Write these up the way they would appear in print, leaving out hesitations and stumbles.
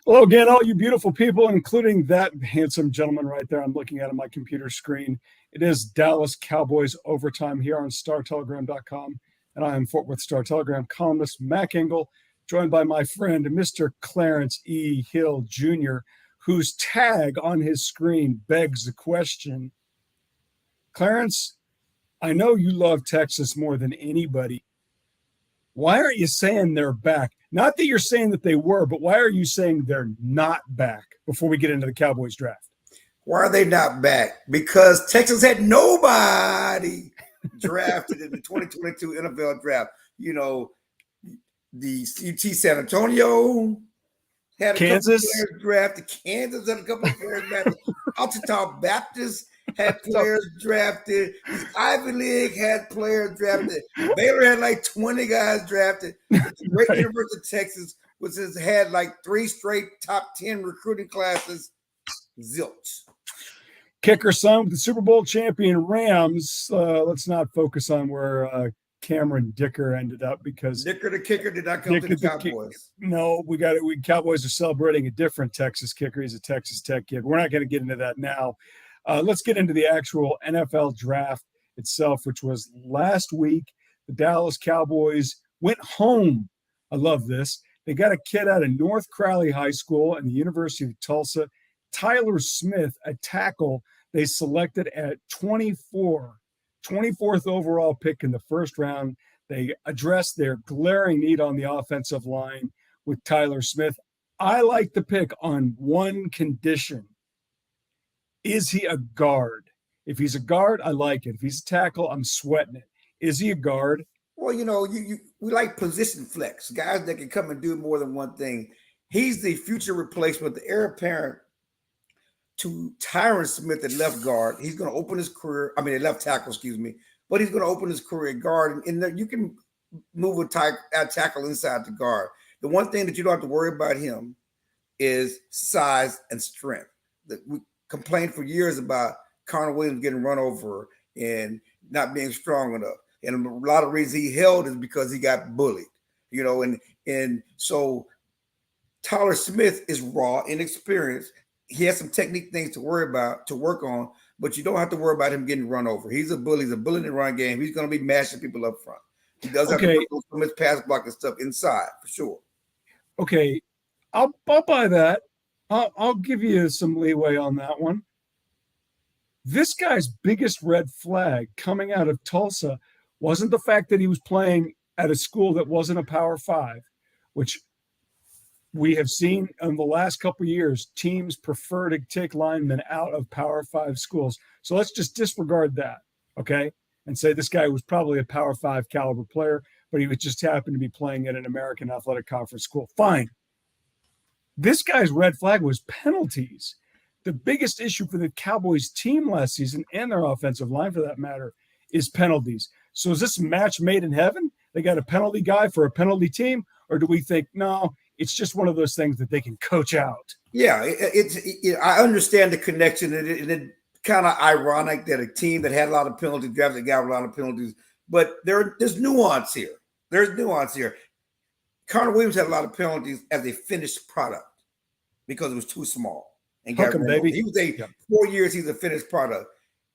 Hello again, all you beautiful people, including that handsome gentleman right there I'm looking at on my computer screen. It is Dallas Cowboys Overtime here on StarTelegram.com, and I am Fort Worth Star Telegram columnist Mac Engel, joined by my friend Mr. Clarence E. Hill Jr., whose tag on his screen begs the question. Clarence, I know you love Texas more than anybody. Why aren't you saying they're back? Not that you're saying that they were, but why are you saying they're not back before we get into the Cowboys draft? Why are they not back? Because Texas had nobody drafted in the 2022 NFL draft. You know, the UT San Antonio had a Kansas couple of players drafted. Kansas had a couple of players drafted. Wichita Baptist had players drafted. The Ivy League had players drafted. Baylor had like 20 guys drafted. The great Right. University of Texas has had like 3 straight top 10 recruiting classes. Zilch. Kicker signed with the Super Bowl champion Rams. Let's not focus on where Cameron Dicker ended up because Dicker the kicker did not come Dicker to the Cowboys. No, we got it. We Cowboys are celebrating a different Texas kicker. He's a Texas Tech kid. We're not going to get into that now. Let's get into the actual NFL draft itself, which was last week. The Dallas Cowboys went home. I love this. They got a kid out of North Crowley High School and the University of Tulsa, Tyler Smith, a tackle they selected at 24, 24th overall pick in the first round. They addressed their glaring need on the offensive line with Tyler Smith. I like the pick on one condition. Is he a guard? If he's a guard, I like it. If he's a tackle, I'm sweating it. Is he a guard? Well, you know, we like position flex, guys that can come and do more than one thing. He's the future replacement, the heir apparent to Tyron Smith at left guard. He's going to open his career. I mean, at left tackle, excuse me. But he's going to open his career at guard. And you can move a tackle inside the guard. The one thing that you don't have to worry about him is size and strength. We complained for years about Connor Williams getting run over and not being strong enough. And a lot of reasons he held is because he got bullied, you know, and so Tyler Smith is raw, inexperienced. He has some technique things to worry about, to work on, but you don't have to worry about him getting run over. He's a bully. He's a bully in the run game. He's going to be mashing people up front. He does have to work some of his pass blocking stuff inside for sure. Okay, I'll buy that. I'll give you some leeway on that one. This guy's biggest red flag coming out of Tulsa wasn't the fact that he was playing at a school that wasn't a Power 5, which we have seen in the last couple of years, teams prefer to take linemen out of Power 5 schools. So let's just disregard that, okay, and say this guy was probably a Power 5 caliber player, but he would just happen to be playing at an American Athletic Conference school. Fine. This guy's red flag was penalties. The biggest issue for the Cowboys team last season and their offensive line, for that matter, is penalties. So is this a match made in heaven? They got a penalty guy for a penalty team? Or do we think, no, it's just one of those things that they can coach out? Yeah, I understand the connection. And it's kind of ironic that a team that had a lot of penalties drafted a guy with a lot of penalties. But there's nuance here. There's nuance here. Connor Williams had a lot of penalties as a finished product because it was too small. And Hook him, baby. He was 4 years, he's a finished product.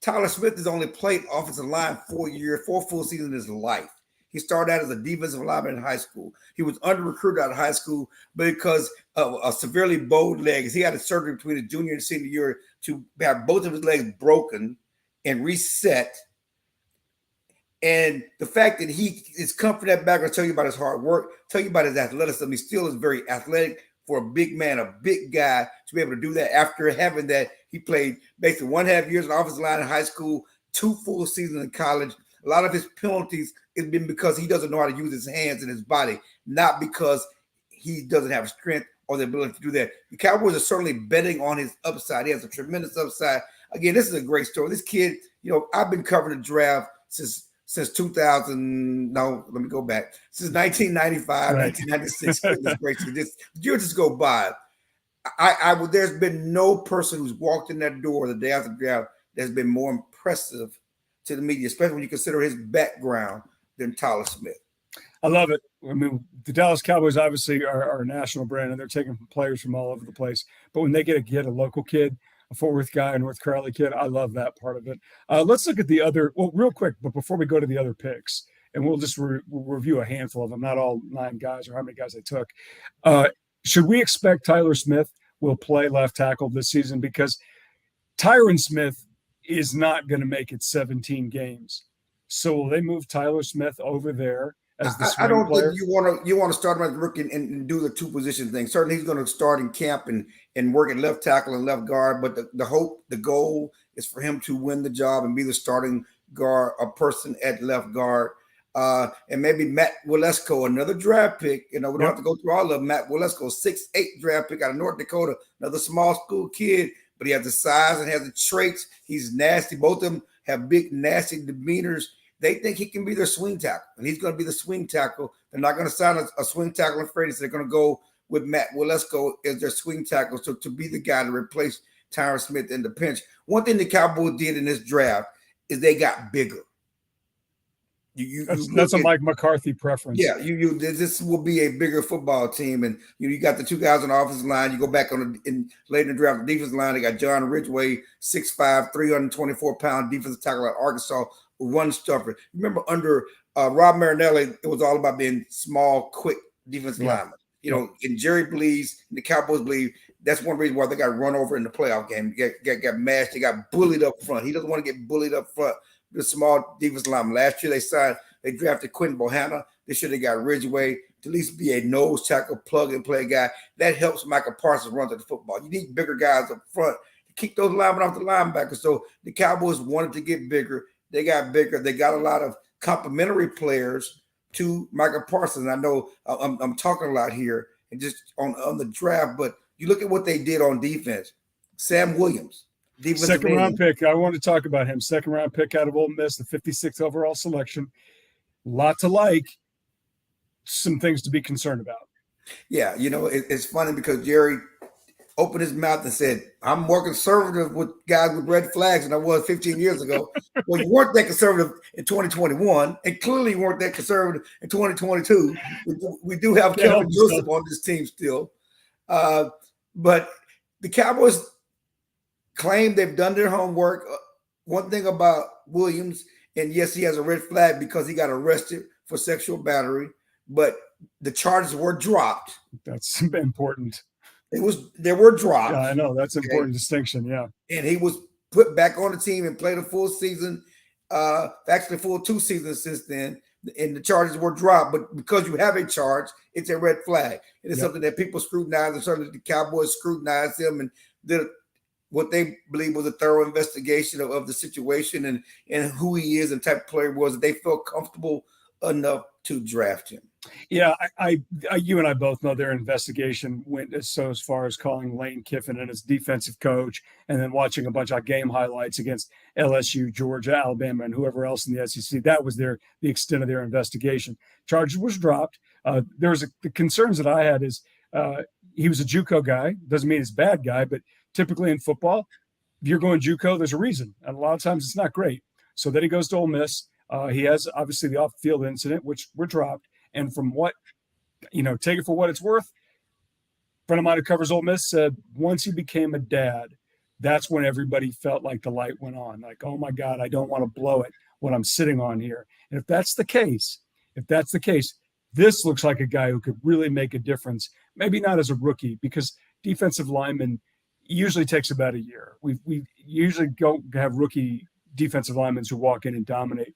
Tyler Smith has only played offensive line 4 years, 4 full seasons in his life. He started out as a defensive lineman in high school. He was under-recruited out of high school because of a severely bowed legs. He had a surgery between his junior and senior year to have both of his legs broken and reset. And the fact that he is come from that background, tell you about his hard work, tell you about his athleticism. He still is very athletic for a big man, a big guy, to be able to do that after having that. He played basically 1.5 years in offensive line in high school, 2 full seasons in college. A lot of his penalties has been because he doesn't know how to use his hands and his body, not because he doesn't have strength or the ability to do that. The Cowboys are certainly betting on his upside. He has a tremendous upside. Again, this is a great story. This kid, you know, I've been covering the draft since 2000. No, let me go back. Since 1995, right. 1996. Goodness gracious, this year just go by. There's been no person who's walked in that door the day after the draft that's been more impressive to the media, especially when you consider his background, than Tyler Smith. I love it. I mean, the Dallas Cowboys obviously are a national brand, and they're taking players from all over the place. But when they get a local kid, a Fort Worth guy, a North Crowley kid, I love that part of it. Let's look at the other. Well, real quick, but before we go to the other picks, and we'll just we'll review a handful of them, not all 9 guys or how many guys they took. Should we expect Tyler Smith will play left tackle this season? Because Tyron Smith is not going to make it 17 games. So will they move Tyler Smith over there as the swing I don't player? think you want to start him as a rookie and do the 2 position thing. Certainly, he's going to start in camp and work at left tackle and left guard. But the goal is for him to win the job and be the starting guard, a person at left guard. And maybe Matt Walesko, another draft pick. We don't have to go through all of them. Matt Walesko, 6'8" draft pick out of North Dakota, another small school kid, but he has the size and has the traits. He's nasty. Both of them have big, nasty demeanors. They think he can be their swing tackle, and he's going to be the swing tackle. They're not going to sign a swing tackle in Freddie, so they're going to go with Matt Walesko as their swing tackle, so to be the guy to replace Tyron Smith in the pinch. One thing the Cowboys did in this draft is they got bigger. That's a Mike McCarthy preference. Yeah, this will be a bigger football team, and you got the 2 guys on the offensive line. You go back late in the draft, the defensive line. They got John Ridgway, 6'5", 324-pound defensive tackle at Arkansas, run stuffer. Remember under Rob Marinelli, it was all about being small, quick defensive linemen. And Jerry believes, and the Cowboys believe that's one reason why they got run over in the playoff game. Got mashed. They got bullied up front. He doesn't want to get bullied up front. The small defensive lineman. Last year they drafted Quentin Bohanna. They should have got Ridgway to at least be a nose tackle, plug and play guy. That helps Michael Parsons run to the football. You need bigger guys up front to keep those linemen off the linebackers. So the Cowboys wanted to get bigger. They got bigger. They got a lot of complementary players to Michael Parsons. I know I'm talking a lot here and just on the draft, but you look at what they did on defense. Sam Williams. Second round pick. I want to talk about him. Second round pick out of Ole Miss, the 56th overall selection. Lot to like. Some things to be concerned about. Yeah, it's funny because Jerry opened his mouth and said, I'm more conservative with guys with red flags than I was 15 years ago. Well, you weren't that conservative in 2021, and clearly you weren't that conservative in 2022. We do have Kelvin Joseph on this team still. But the Cowboys claim they've done their homework. One thing about Williams, and yes, he has a red flag because he got arrested for sexual battery, but the charges were dropped. That's important. They were dropped. Yeah, I know. That's an important distinction. Yeah. And he was put back on the team and played a full season, actually full 2 seasons since then. And the charges were dropped. But because you have a charge, it's a red flag. It is something that people scrutinize, and certainly the Cowboys scrutinized him and did what they believe was a thorough investigation of the situation and who he is and type of player was. They felt comfortable enough to draft him. Yeah, I you and I both know their investigation went as far as calling Lane Kiffin and his defensive coach, and then watching a bunch of game highlights against LSU, Georgia, Alabama, and whoever else in the SEC. That was the extent of their investigation. Charges was dropped. The concerns that I had is he was a JUCO guy. Doesn't mean he's a bad guy, but typically in football, if you're going JUCO, there's a reason, and a lot of times it's not great. So then he goes to Ole Miss. He has obviously the off-field incident, which were dropped. And from what, take it for what it's worth, a friend of mine who covers Ole Miss said once he became a dad, that's when everybody felt like the light went on. Like, oh, my God, I don't want to blow it when I'm sitting on here. And if that's the case, this looks like a guy who could really make a difference. Maybe not as a rookie, because defensive lineman usually takes about a year. We usually don't have rookie defensive linemen who walk in and dominate.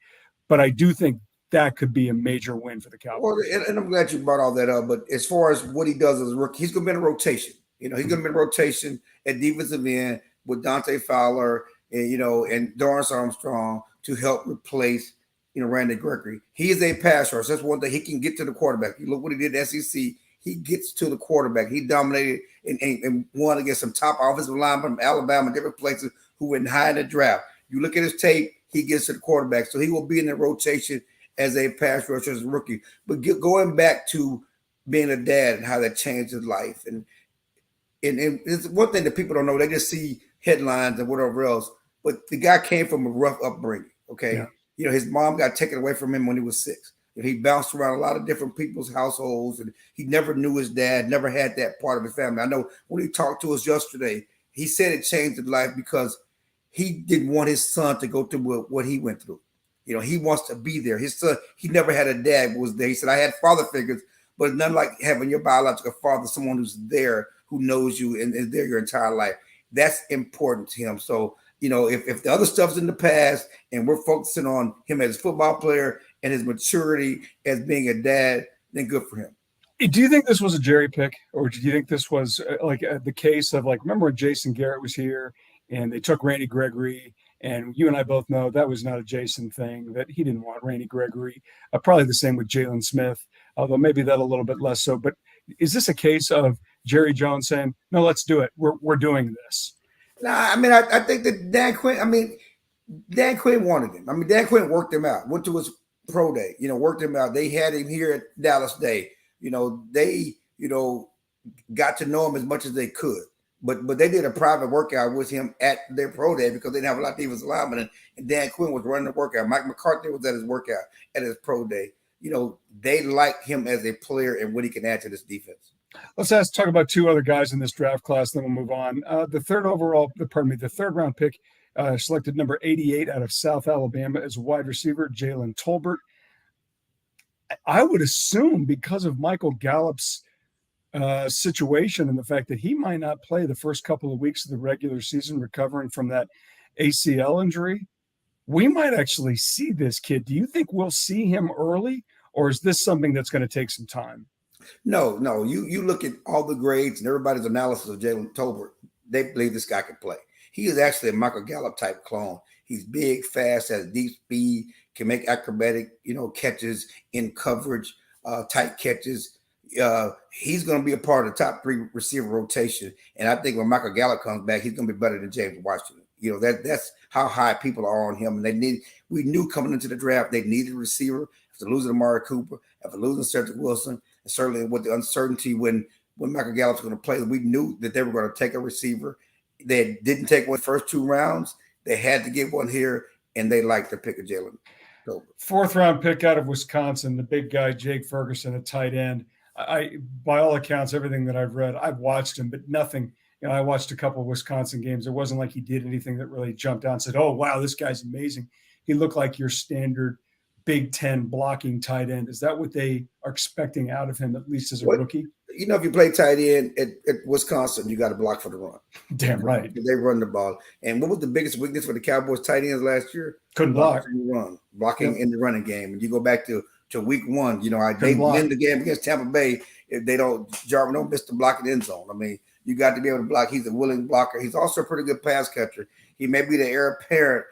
But I do think that could be a major win for the Cowboys. Well, and I'm glad you brought all that up. But as far as what he does as a rookie, he's going to be in a rotation. He's going to be in a rotation at defensive end with Dante Fowler and Dorrance Armstrong to help replace Randy Gregory. He is a pass rusher. That's one thing. He can get to the quarterback. You look what he did at SEC. He gets to the quarterback. He dominated and won against some top offensive linemen from Alabama, different places who went high in the draft. You look at his tape, he gets to the quarterback. So he will be in the rotation as a pass rusher as a rookie. But going back to being a dad and how that changed his life. And it's one thing that people don't know. They just see headlines and whatever else. But the guy came from a rough upbringing, okay? Yeah. His mom got taken away from him when he was 6. He bounced around a lot of different people's households, and he never knew his dad, never had that part of his family. I know when he talked to us yesterday, he said it changed his life because he didn't want his son to go through what he went through. He wants to be there. His son, he never had a dad who was there. He said, I had father figures, but it's nothing like having your biological father, someone who's there, who knows you and is there your entire life. That's important to him. So, if the other stuff's in the past and we're focusing on him as a football player and his maturity as being a dad, then good for him. Do you think this was a Jerry pick, or do you think this was the case of remember when Jason Garrett was here and they took Randy Gregory, and you and I both know that was not a Jason thing, that he didn't want Randy Gregory. Probably the same with Jalen Smith, although maybe that a little bit less so. But is this a case of Jerry Jones saying, no, let's do it. We're doing this? Nah, I think that Dan Quinn wanted him. Dan Quinn worked him out, went to his pro day, worked him out. They had him here at Dallas Day. They got to know him as much as they could. But they did a private workout with him at their pro day because they didn't have a lot of defensive linemen, and Dan Quinn was running the workout. Mike McCarthy was at his workout at his pro day. They like him as a player and what he can add to this defense. Let's talk about two other guys in this draft class, then we'll move on. The third round pick selected number 88 out of South Alabama as a wide receiver, Jalen Tolbert. I would assume because of Michael Gallup's situation and the fact that he might not play the first couple of weeks of the regular season recovering from that ACL injury, we might actually see this kid. Do you think we'll see him early, or is this something that's going to take some time? No. You look at all the grades and everybody's analysis of Jalen Tolbert. They believe this guy can play. He is actually a Michael Gallup type clone. He's big, fast, has deep speed, can make acrobatic, catches in coverage, tight catches. He's going to be a part of the top 3 receiver rotation. And I think when Michael Gallup comes back, he's going to be better than James Washington. That's how high people are on him. And we knew coming into the draft, they needed a receiver. After losing Amari Cooper, after losing Cedric Wilson, and certainly with the uncertainty when Michael Gallup's going to play, we knew that they were going to take a receiver. They didn't take one the first 2 rounds. They had to get one here, and they liked to pick a Jalen Tolbert. 4th round pick out of Wisconsin, the big guy, Jake Ferguson, a tight end. By all accounts, everything that I've read, I've watched him, but nothing. I watched a couple of Wisconsin games. It wasn't like he did anything that really jumped out and said, oh, wow, this guy's amazing. He looked like your standard Big Ten blocking tight end. Is that what they are expecting out of him, at least as a rookie? If you play tight end at Wisconsin, you got to block for the run. Damn right. They run the ball. And what was the biggest weakness for the Cowboys tight ends last year? Couldn't block. Blocking in the running game. And you go back to week 1, they win the game against Tampa Bay if Jarwin don't miss the block in the end zone. You got to be able to block. He's a willing blocker. He's also a pretty good pass catcher. He may be the heir apparent,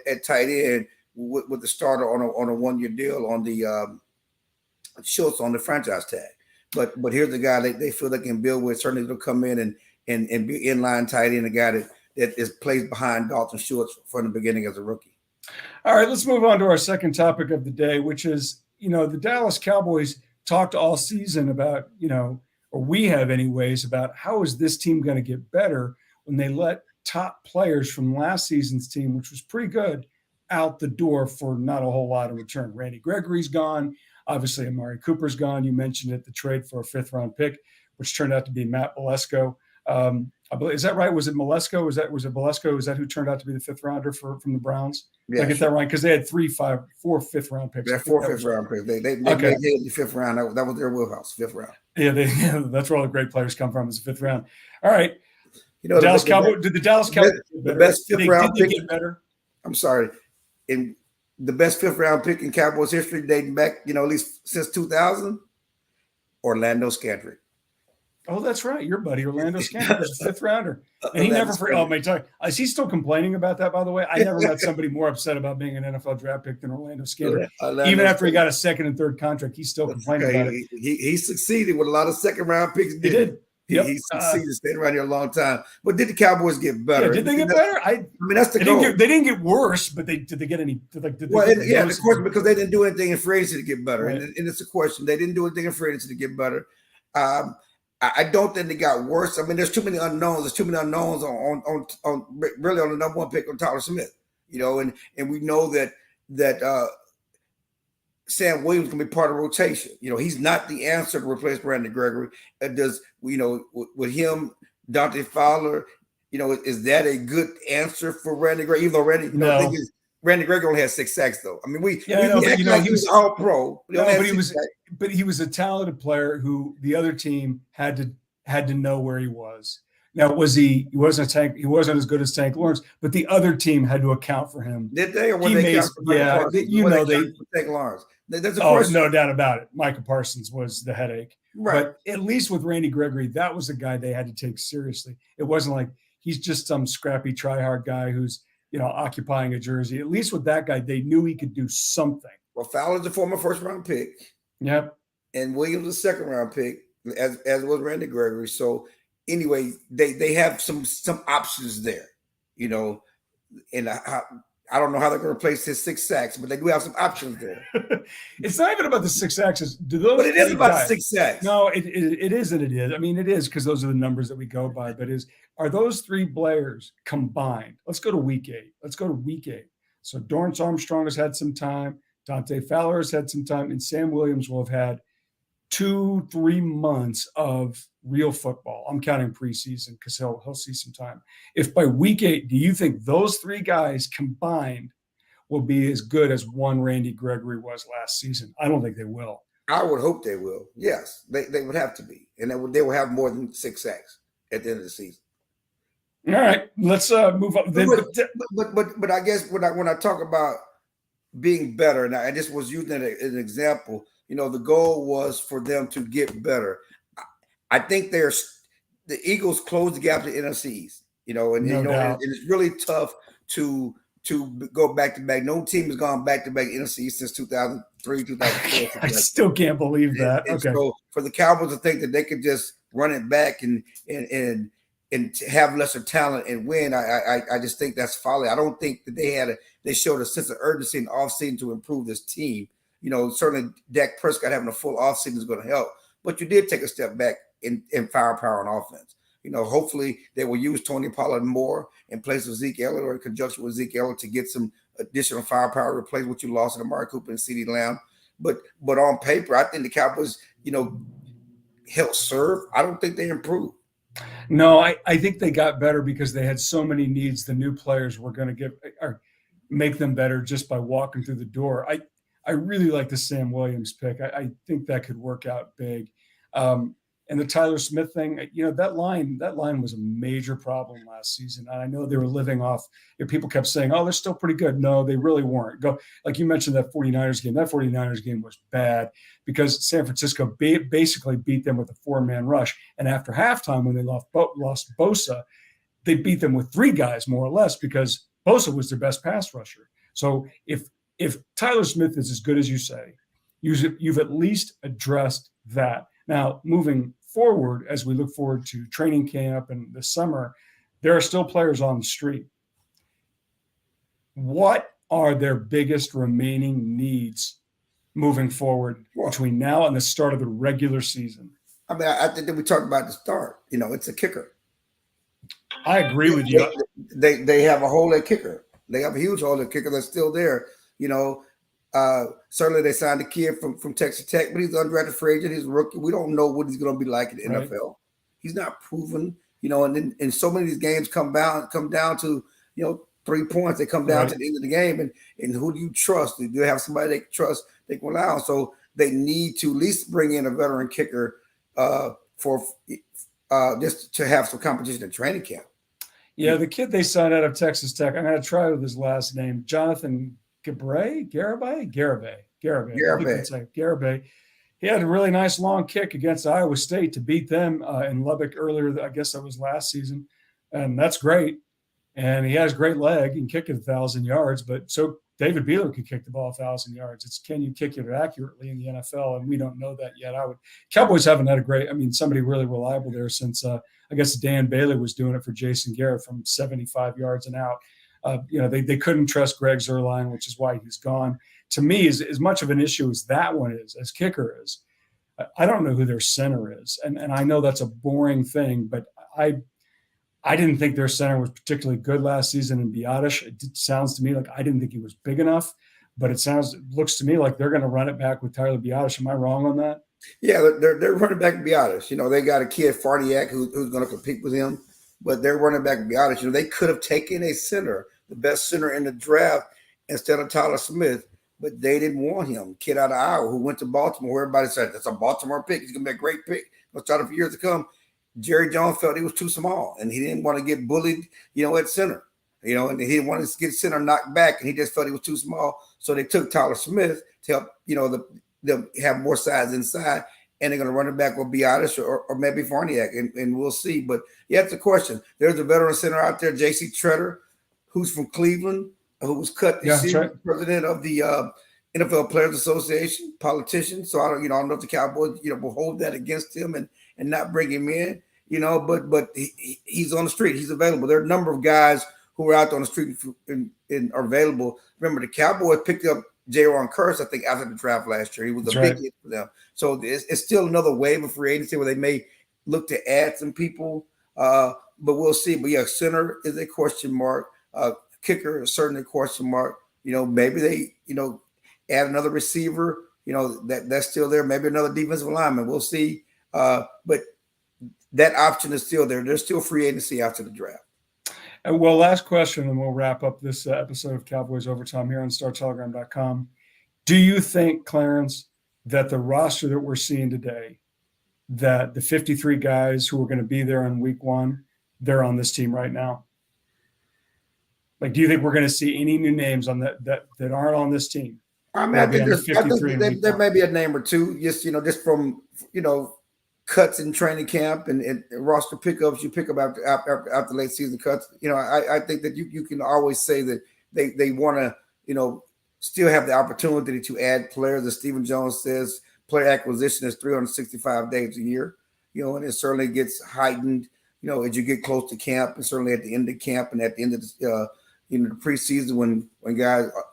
at tight end with the starter on a 1-year deal on the Schultz on the franchise tag. But here's the guy they feel they can build with. Certainly they'll come in and be inline tight end, a guy that plays behind Dalton Schultz from the beginning as a rookie. All right, let's move on to our second topic of the day, which is, the Dallas Cowboys talked all season about, or we have anyways, about how is this team going to get better when they let top players from last season's team, which was pretty good, out the door for not a whole lot in return. Randy Gregory's gone. Obviously, Amari Cooper's gone. You mentioned it, the trade for a 5th-round pick, which turned out to be Matt Milesko. I believe, is that right? Was it Milesko? Was it Milesko? Is that who turned out to be the 5th-rounder from the Browns? Yeah, Did I get that right? Because they had 4 5th-round picks. They had 4 5th-round picks. They made the 5th round. That was their wheelhouse, 5th round. Yeah, that's where all the great players come from, is the 5th round. All right. Did the Dallas Cowboys the best 5th-round pick get better? I'm sorry. In the best 5th-round pick in Cowboys history dating back, at least since 2000, Orlando Scandrick. Oh, that's right. Your buddy Orlando Scandrick was a 5th-rounder. And he never – is he still complaining about that, by the way? I never met somebody more upset about being an NFL draft pick than Orlando Scandrick. Even after he got a 2nd and 3rd contract, he's still complaining about it. He succeeded with a lot of 2nd-round picks. He did. Yep. He succeeded, stayed around here a long time. But did the Cowboys get better? Yeah, did they get better? That's the goal. They didn't get worse, but did they get any? The question, because they didn't do anything in free agency to get better, right. and it's a question. They didn't do anything in free agency to get better. I don't think they got worse. There's too many unknowns. There's too many unknowns on really on the number 1 pick on Tyler Smith. And we know that Sam Williams going to be part of the rotation. He's not the answer to replace Brandon Gregory. With him, Dante Fowler, is that a good answer for Randy Gregory? Even though Randy Gregory only has 6 sacks, though. I mean, we act like he was all pro. But he was a talented player who the other team had to know where he was. Now, he wasn't as good as Tank Lawrence, but the other team had to account for him. Did they, or were they account for Tank Lawrence? There's a question. No doubt about it. Micah Parsons was the headache. Right. But at least with Randy Gregory, that was a guy they had to take seriously. It wasn't like he's just some scrappy try-hard guy who's, occupying a jersey. At least with that guy, they knew he could do something. Well, Fowler's a former first-round pick. Yep. And Williams a second-round pick, as was Randy Gregory. So anyway, they have some options there, and I don't know how they're going to replace his 6 sacks, but they do have some options there. It's not even about the 6 sacks. But it is about the 6 sacks. No, it is and it is. I mean, it is because those are the numbers that we go by. But are those 3 players combined? Let's go to week 8. So Dorrance Armstrong has had some time. Dante Fowler has had some time. And Sam Williams will have had 2-3 months of real football. I'm counting preseason because he'll see some time. If by week 8, do you think those 3 guys combined will be as good as one Randy Gregory was last season? I don't think they will. I would hope they will. Yes, they would have to be, and they will have more than 6 sacks at the end of the season. All right, let's move on. But I guess when I talk about being better, and I just was using it as an example. The goal was for them to get better. I think the Eagles closed the gap to NFCs, and it's really tough to go back to back. No team has gone back to back NFCs since 2003, 2004. I still can't believe that. Okay. So for the Cowboys to think that they could just run it back and have lesser talent and win, I just think that's folly. I don't think that they showed a sense of urgency in the offseason to improve this team. Certainly Dak Prescott having a full offseason is going to help, but you did take a step back in firepower on offense. Hopefully they will use Tony Pollard more in place of Zeke Elliott or in conjunction with Zeke Elliott to get some additional firepower to replace what you lost in Amari Cooper and CeeDee Lamb. But on paper, I think the Cowboys, helped serve. I don't think they improved. No, I think they got better because they had so many needs. The new players were going to make them better just by walking through the door. I really like the Sam Williams pick. I think that could work out big. And the Tyler Smith thing, that line was a major problem last season. And I know they were living off, people kept saying, oh, they're still pretty good. No, they really weren't. Like you mentioned that 49ers game. That 49ers game was bad because San Francisco basically beat them with a 4-man rush. And after halftime, when they lost Bosa, they beat them with 3 guys more or less because Bosa was their best pass rusher. So if Tyler Smith is as good as you say, you've at least addressed that. Now, moving forward, as we look forward to training camp and the summer, there are still players on the street. What are their biggest remaining needs moving forward between now and the start of the regular season? I mean, I think that we talked about at the start. It's a kicker. I agree with you. They have a hole at kicker. They have a huge hole at kicker that's still there. Certainly they signed a kid from Texas Tech, but he's an undrafted free agent. He's a rookie. We don't know what he's going to be like in the NFL. He's not proven, and so many of these games come down to, 3 points. They come down to the end of the game. And who do you trust? Do you have somebody they can trust, they can rely on? So they need to at least bring in a veteran kicker for just to have some competition in training camp. Yeah, the kid they signed out of Texas Tech, I'm going to try with his last name, Jonathan Garibay. He had a really nice long kick against Iowa State to beat them in Lubbock earlier. I guess that was last season. And that's great. And he has great leg and kick it 1,000 yards. But so David Beeler could kick the ball 1,000 yards. It's can you kick it accurately in the NFL? And we don't know that yet. Cowboys haven't had somebody really reliable there since I guess Dan Bailey was doing it for Jason Garrett from 75 yards and out. They couldn't trust Greg Zuerlein, which is why he's gone. To me, as much of an issue as that one is, as kicker is, I don't know who their center is. And I know that's a boring thing, but I didn't think their center was particularly good last season in Biotish. It sounds to me like I didn't think he was big enough. but it looks to me like they're going to run it back with Tyler Biadasz. Am I wrong on that? Yeah, they're running back to be honest. They got a kid Farniak who's going to compete with him, but they're running back to be honest. They could have taken a center, the best center in the draft, instead of Tyler Smith, but they didn't want him. Kid out of Iowa who went to Baltimore, where everybody said that's a Baltimore pick. He's going to be a great pick. Let's start for years to come. Jerry Jones felt he was too small, and he didn't want to get bullied, at center. And he didn't want to get center knocked back, and he just felt he was too small. So they took Tyler Smith to help, they'll have more size inside, and they're going to run it back with Biadasz or maybe Farniak, and we'll see. But yeah, it's a question. There's a veteran center out there, J.C. Tretter, who's from Cleveland, who was cut this year, right. President of the NFL Players Association, politician. So I don't know if the Cowboys, will hold that against him and not bring him in, but he's on the street. He's available. There are a number of guys who are out on the street and are available. Remember, the Cowboys picked up J.Ron Curse, I think, after the draft last year. He was a big hit for them. So it's still another wave of free agency where they may look to add some people, but we'll see. But yeah, center is a question mark. Kicker is certainly a question mark. Maybe they, add another receiver, that's still there. Maybe another defensive lineman. We'll see. But that option is still there. There's still free agency after the draft. And well, last question, and we'll wrap up this episode of Cowboys Overtime here on StarTelegram.com. Do you think, Clarence, that the roster that we're seeing today, that the 53 guys who are going to be there in week one, they're on this team right now? Like, do you think we're going to see any new names on that aren't on this team? I mean, I think there may be a name or two, just from, cuts in training camp and roster pickups you pick up after late season cuts. I think that you can always say that they want to, still have the opportunity to add players. As Stephen Jones says, player acquisition is 365 days a year, and it certainly gets heightened, as you get close to camp, and certainly at the end of camp and at the end of the preseason when guys are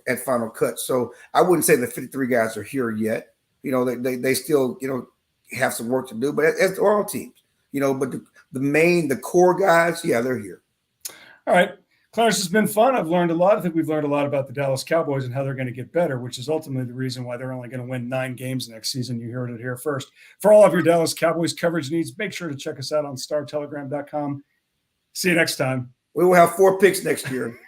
at final cut. So I wouldn't say the 53 guys are here yet. They still, have some work to do, but as all teams, but the core guys, yeah, they're here. All right. Clarence, it's been fun. I've learned a lot. I think we've learned a lot about the Dallas Cowboys and how they're going to get better, which is ultimately the reason why they're only going to win 9 games next season. You heard it here first. For all of your Dallas Cowboys coverage needs, make sure to check us out on StarTelegram.com. See you next time. We will have 4 picks next year.